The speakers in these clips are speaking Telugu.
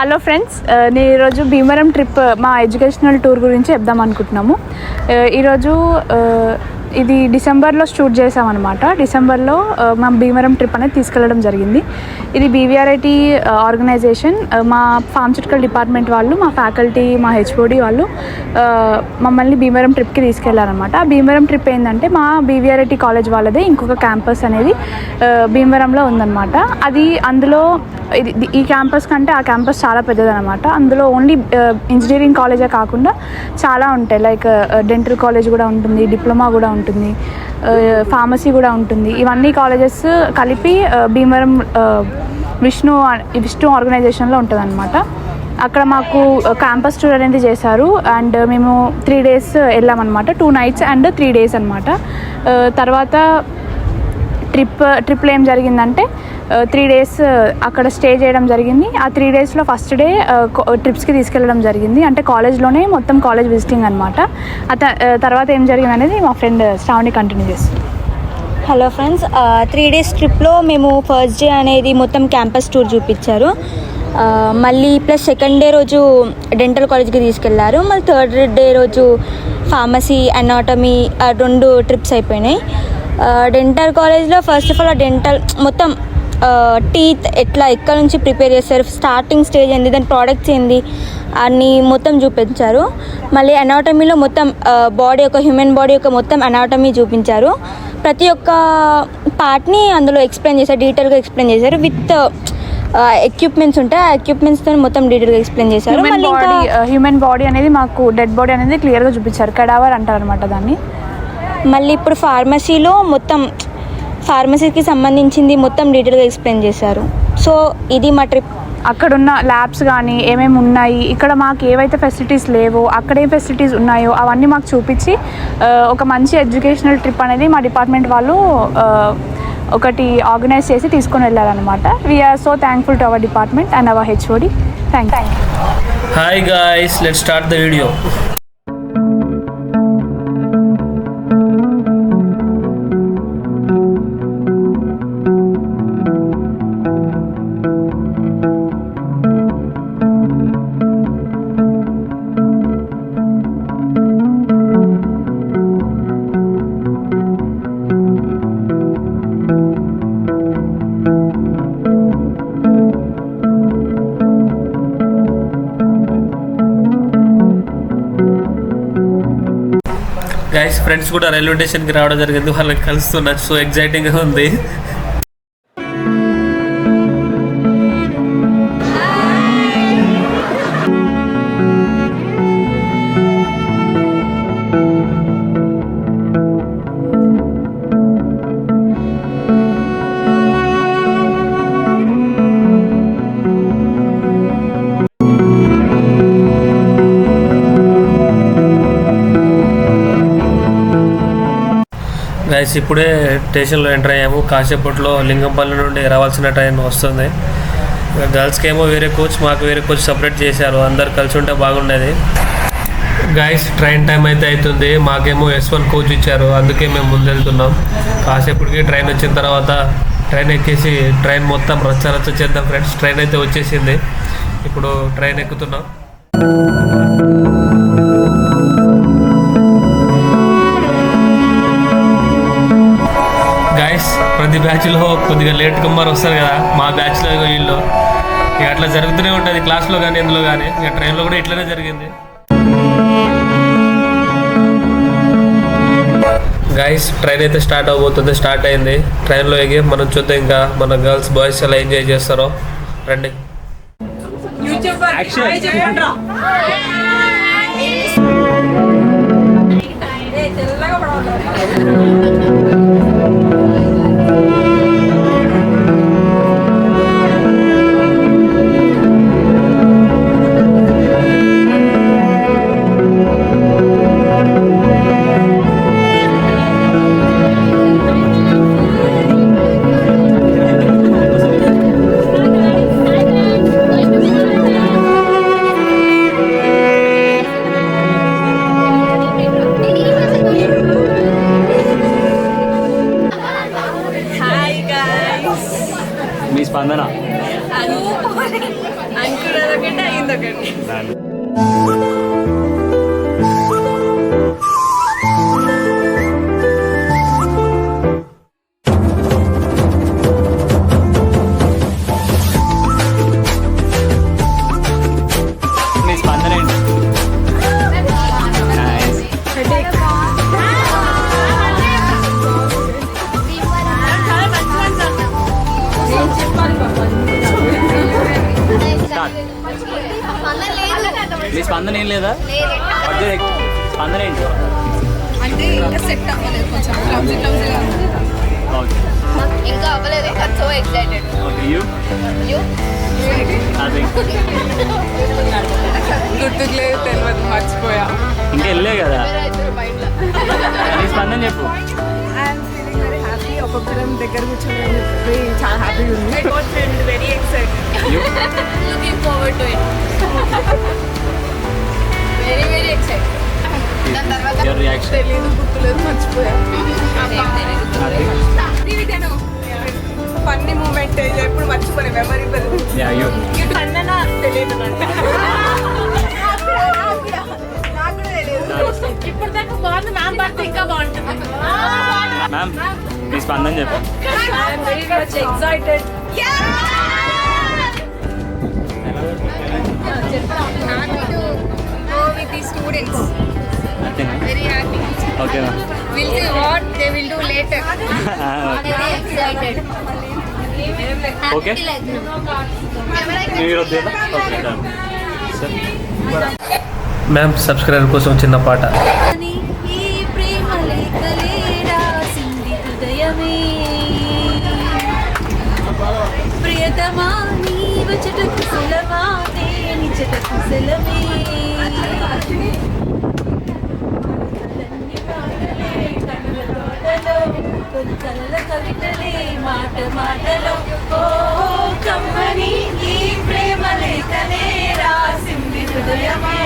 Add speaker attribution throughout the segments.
Speaker 1: హలో ఫ్రెండ్స్, నేను ఈరోజు భీమవరం ట్రిప్ మా ఎడ్యుకేషనల్ టూర్ గురించి చెప్దాం అనుకుంటున్నాము. ఈరోజు ఇది డిసెంబర్లో షూట్ చేసామన్నమాట. డిసెంబర్లో మా భీమవరం ట్రిప్ అనేది తీసుకెళ్ళడం జరిగింది. ఇది బీవీఆర్ఐటీ ఆర్గనైజేషన్, మా ఫార్మస్యూటికల్ డిపార్ట్మెంట్ వాళ్ళు, మా ఫ్యాకల్టీ, మా హెచ్ఓడి వాళ్ళు మమ్మల్ని భీమవరం ట్రిప్కి తీసుకెళ్లారనమాట. ఆ భీమవరం ట్రిప్ ఏంటంటే మా బీవీఆర్ఐటీ కాలేజ్ వాళ్ళదే ఇంకొక క్యాంపస్ అనేది భీమవరంలో ఉందన్నమాట. అది అందులో ఈ క్యాంపస్ కంటే ఆ క్యాంపస్ చాలా పెద్దదన్నమాట. అందులో ఓన్లీ ఇంజనీరింగ్ కాలేజే కాకుండా చాలా ఉంటాయి, లైక్ డెంటల్ కాలేజ్ కూడా ఉంటుంది, డిప్లొమా కూడా ఉంటుంది, ఫార్మసీ కూడా ఉంటుంది. ఇవన్నీ కాలేజెస్ కలిపి భీమవరం విష్ణు ఆర్గనైజేషన్లో ఉంటుంది అనమాట. అక్కడ మాకు క్యాంపస్ టూర్ అనేది చేశారు అండ్ మేము 3 days వెళ్ళామన్నమాట. 2 nights and 3 days అనమాట. తర్వాత ట్రిప్లో ఏం జరిగిందంటే 3 days అక్కడ స్టే చేయడం జరిగింది. ఆ 3 daysలో ఫస్ట్ డే ట్రిప్స్కి తీసుకెళ్ళడం జరిగింది, అంటే కాలేజ్లోనే మొత్తం కాలేజ్ విజిటింగ్ అనమాట. తర్వాత ఏం జరిగింది అనేది మా ఫ్రెండ్ శ్రావణి కంటిన్యూ చేస్తుంది.
Speaker 2: హలో ఫ్రెండ్స్, 3 days ట్రిప్లో మేము ఫస్ట్ డే అనేది మొత్తం క్యాంపస్ టూర్ చూపించారు. మళ్ళీ ప్లస్ సెకండ్ డే రోజు డెంటల్ కాలేజ్కి తీసుకెళ్లారు. మళ్ళీ థర్డ్ డే రోజు ఫార్మసీ, అనాటమీ 2 ట్రిప్స్ అయిపోయినాయి. డెంటల్ కాలేజ్లో ఫస్ట్ ఆఫ్ ఆల్ ఆ డెంటల్ మొత్తం టీత్ ఎక్కడ నుంచి ప్రిపేర్ చేస్తారు, స్టార్టింగ్ స్టేజ్ ఏంది, దాని ప్రోడక్ట్స్ ఏంది అన్నీ మొత్తం చూపించారు. మళ్ళీ అనాటమీలో మొత్తం హ్యూమన్ బాడీ యొక్క మొత్తం అనాటమీ చూపించారు. ప్రతి ఒక్క పార్ట్ని అందులో ఎక్స్ప్లెయిన్ చేశారు, డీటెయిల్గా ఎక్స్ప్లెయిన్ చేశారు. విత్ ఎక్విప్మెంట్స్ ఉంటాయి, ఆ ఎక్విప్మెంట్స్తో మొత్తం డీటెయిల్గా ఎక్స్ప్లెయిన్ చేశారు.
Speaker 1: హ్యూమన్ బాడీ అనేది మాకు డెడ్ బాడీ అనేది క్లియర్గా చూపించారు, కడావర్ అంటారు అనమాట దాన్ని.
Speaker 2: మళ్ళీ ఇప్పుడు ఫార్మసీలో మొత్తం ఫార్మసీకి సంబంధించింది మొత్తం డీటెయిల్గా ఎక్స్ప్లెయిన్ చేశారు. సో ఇది మా ట్రిప్.
Speaker 1: అక్కడున్న ల్యాబ్స్ కానీ ఏమేమి ఉన్నాయి, ఇక్కడ మాకు ఏవైతే ఫెసిలిటీస్ లేవో అక్కడ ఏ ఫెసిలిటీస్ ఉన్నాయో అవన్నీ మాకు చూపించి ఒక మంచి ఎడ్యుకేషనల్ ట్రిప్ అనేది మా డిపార్ట్మెంట్ వాళ్ళు ఒకటి ఆర్గనైజ్ చేసి తీసుకొని వెళ్ళారనమాట. We are so thankful to our department and our HOD. Thank you.
Speaker 3: Hi guys, let's start the video. Guys, friends కూడా రైల్వే స్టేషన్కి రావడం జరిగింది, వాళ్ళకి కలుస్తున్నారు. సో ఎగ్జైటింగ్గా ఉంది. గైస్, ఇప్పుడే స్టేషన్లో ఎంటర్ అయ్యాము. కాసేపట్లో లింగంపల్లి నుండి రావాల్సిన ట్రైన్ వస్తుంది. గర్ల్స్కి ఏమో వేరే కోచ్, మాకు వేరే కోచ్ సపరేట్ చేశారు. అందరు కలిసి ఉంటే బాగుండేది. గైస్, ట్రైన్ టైం అయితే అవుతుంది. మాకేమో S1 కోచ్ ఇచ్చారు, అందుకే మేము ముందు వెళ్తున్నాం. కాసేపటికి ట్రైన్ వచ్చిన తర్వాత ట్రైన్ ఎక్కేసి ట్రైన్ మొత్తం రచ్చ చేద్దాం ఫ్రెండ్స్. ట్రైన్ అయితే వచ్చేసింది, ఇప్పుడు ట్రైన్ ఎక్కుతున్నాం. గైస్, ప్రతి బ్యాచ్లో కొద్దిగా లేట్ కమ్మర్ వస్తారు కదా, మా బ్యాచ్లో వీళ్ళు ఇక అట్లా జరుగుతూనే ఉంటుంది, క్లాస్లో కానీ ఎందులో కానీ. ఇక ట్రైన్లో కూడా ఇట్లనే జరిగింది. గైస్, ట్రైన్ అయితే స్టార్ట్ అవబోతుంది, స్టార్ట్ అయింది. ట్రైన్లో ఎగి మనం చూద్దాం ఇంకా మన గర్ల్స్ బాయ్స్ ఎలా ఎంజాయ్ చేస్తారో. రండి.
Speaker 4: మీ స్పందన ఏంటి? మీ స్పందన ఏం లేదా? స్పందన ఏంటి?
Speaker 5: అంటే ఇంకా సెట్ అవ్వలేదు, కొంచెం క్లమ్జీగా ఉంది.
Speaker 4: ఓకే
Speaker 5: ఇంకా అవ్వలేదు, సో ఎక్సైటెడ్.
Speaker 4: ఓకే యూ అది
Speaker 5: గుర్తుకు లేదు, తెలియదు, మర్చిపోయా.
Speaker 4: ఇంకా వెళ్ళే కదా. నీ స్పందన చెప్పు.
Speaker 5: I'm feeling very happy. ఒక్కొక్కరం దగ్గర కూర్చొని చెప్పి చాలా హ్యాపీగా ఉంది. Very excited.
Speaker 4: You?
Speaker 5: Looking forward to it. Very excited. దాని తర్వాత
Speaker 4: Your reaction?
Speaker 5: తెలియదు, గుర్తులేదు, మర్చిపోయా. ఫన్నీ మూమెంట్ ఎప్పుడు మర్చిపోయి మెమరీ
Speaker 4: Yeah, you.
Speaker 5: అన్న తెలియదు ఇప్పుడు దాకా బాగుంది. మ్యామ్ బర్త్ ఇంకా బాగుంటుంది.
Speaker 4: మ్యామ్ మీ స్పందన చెప్పు.
Speaker 5: Very much excited. With the students,
Speaker 4: అంతేనా?
Speaker 5: very happy.
Speaker 4: ఓకేనా?
Speaker 5: We'll see what they will do later. Very excited.
Speaker 4: Okay మీరు వద్దేనా? Okay done. సరే
Speaker 3: మ్యామ్ సబ్స్క్రైబర్ కోసం చిన్న పాట.
Speaker 2: ఈ ప్రేమ లేఖలే రాసింది హృదయమే ప్రియతమా నీవచట కుశలమా నేనిచట కుశలమే కళ్ళ కవితలే మాట మాటలో ఓ కమ్మని ఈ ప్రేమ లేఖలే రాసింది హృదయమే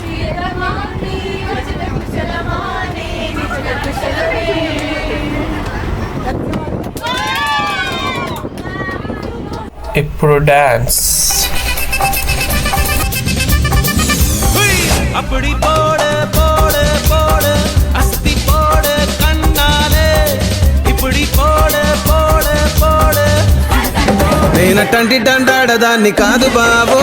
Speaker 2: ప్రియతమా నీవచట కుశలమా నేనిచట కుశలమే
Speaker 3: ఇప్పుడు డాన్స్.
Speaker 6: அப்படி போடு போடு போடு அஸ்தி போடு கண்ணாலே இப்படி போடு போடு போடு నేనటంటి డండాడదాన్ని కాదు బాబు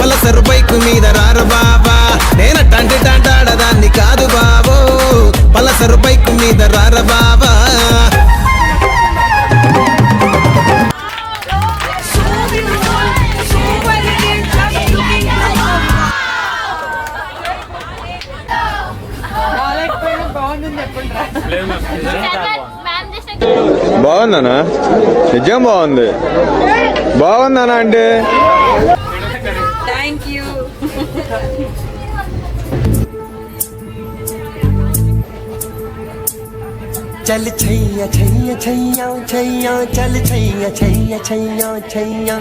Speaker 6: పలసరు బైకు మీద రారు బాబా నేనటంటి డండాడదాన్ని కాదు బాబు పలసరు బైకు మీద రారు బాబా
Speaker 4: లేదు మ్యామ్ నిజంగా చాలా బాగుంది.
Speaker 7: బాగుందనా? నిజం బాగుంది. బాగుందనా అంటే
Speaker 5: Thank you.
Speaker 6: चल छैया छैया छैया छैया चल छैया छैया छैया छैया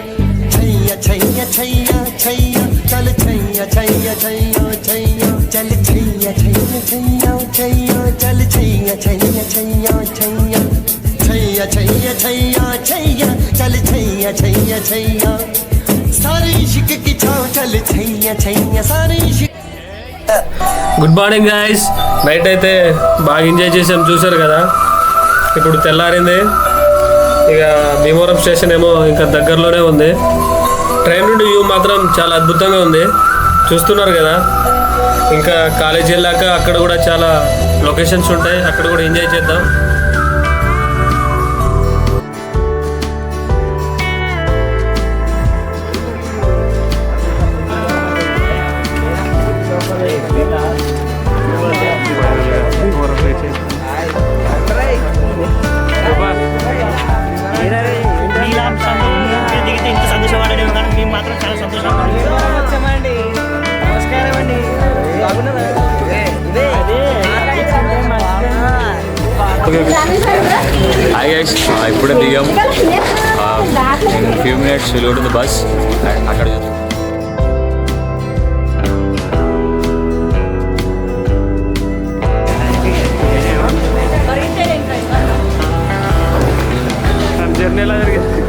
Speaker 6: छैया छैया छैया छैया चल छैया छैया छैया छैया चल छैया छैया छैया छैया चल छैया छैया छैया छैया छैया छैया छैया छैया चल छैया छैया छैया सारी इश्क की छाँव चल छैया छैया सारी इश्क
Speaker 3: గుడ్ మార్నింగ్ గైస్. నైట్ అయితే బాగా ఎంజాయ్ చేసాం, చూసారు కదా. ఇప్పుడు తెల్లారింది. ఇక భీమవరం స్టేషన్ ఏమో ఇంకా దగ్గరలోనే ఉంది. ట్రైన్ నుండి వ్యూ మాత్రం చాలా అద్భుతంగా ఉంది, చూస్తున్నారు కదా. ఇంకా కాలేజీ వెళ్ళాక అక్కడ కూడా చాలా లొకేషన్స్ ఉంటాయి, అక్కడ కూడా ఎంజాయ్ చేద్దాం.
Speaker 4: దిగితే ఇంత సంతోషపడనే కానీ మేము మాత్రం చాలా సంతోషంగా
Speaker 8: హాయ్ గైస్, ఇప్పుడే దిగాం. Few minutes will go to the bus. అక్కడ
Speaker 3: జర్నీ ఎలా జరిగింది?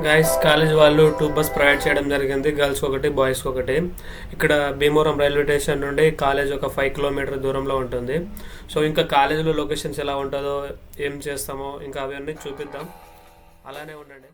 Speaker 3: గైస్ కాలేజ్ వాళ్ళు 2 బస్ ప్రొవైడ్ చేయడం జరిగింది, గర్ల్స్ ఒకటి బాయ్స్ ఒకటి. ఇక్కడ భీమవరం రైల్వే స్టేషన్ నుండి కాలేజ్ ఒక 5 కిలోమీటర్ దూరంలో ఉంటుంది. సో ఇంకా కాలేజీలో లొకేషన్స్ ఎలా ఉంటుందో, ఏం చేస్తామో ఇంకా అవన్నీ చూపిద్దాం, అలానే ఉండండి.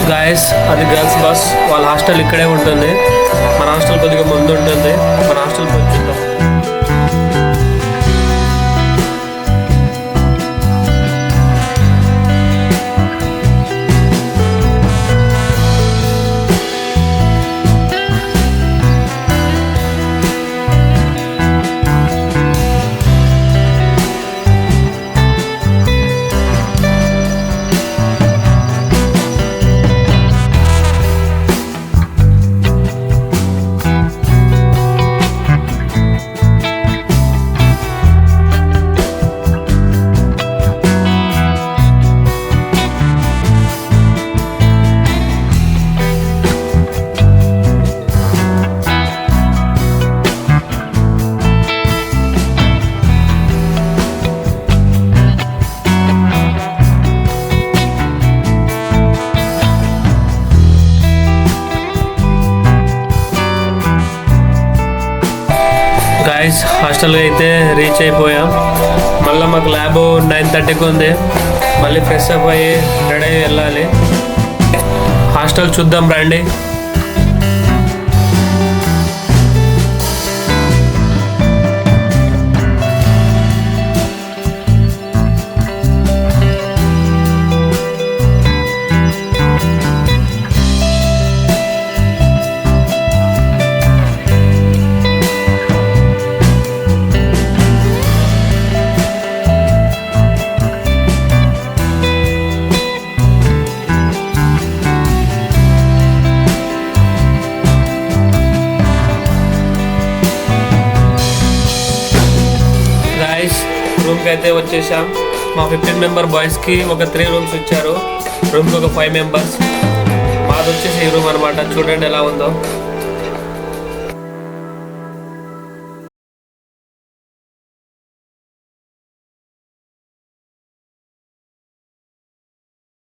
Speaker 3: గైస్ అది గర్ల్స్ బస్, వాళ్ళ హాస్టల్ ఇక్కడే ఉంటుంది, మన హాస్టల్ కొద్దిగా ముందు ఉంటుంది, మన హాస్టల్ చూద్దాం. గైస్ హాస్టల్కి అయితే రీచ్ అయిపోయాం. మళ్ళీ మాకు ల్యాబ్ 9:30కి ఉంది, మళ్ళీ ఫ్రెష్ అప్ అయ్యి రెడీ అయ్యి వెళ్ళాలి. హాస్టల్ చూద్దాం రండి. రూమ్కి అయితే వచ్చేసాం. మా 15 మెంబర్ బాయ్స్కి ఒక 3 రూమ్స్ ఇచ్చారు, రూమ్కి ఒక 5 మెంబర్స్. మాది వచ్చేసి ఈ రూమ్ అనమాట, చూడండి ఎలా ఉందో.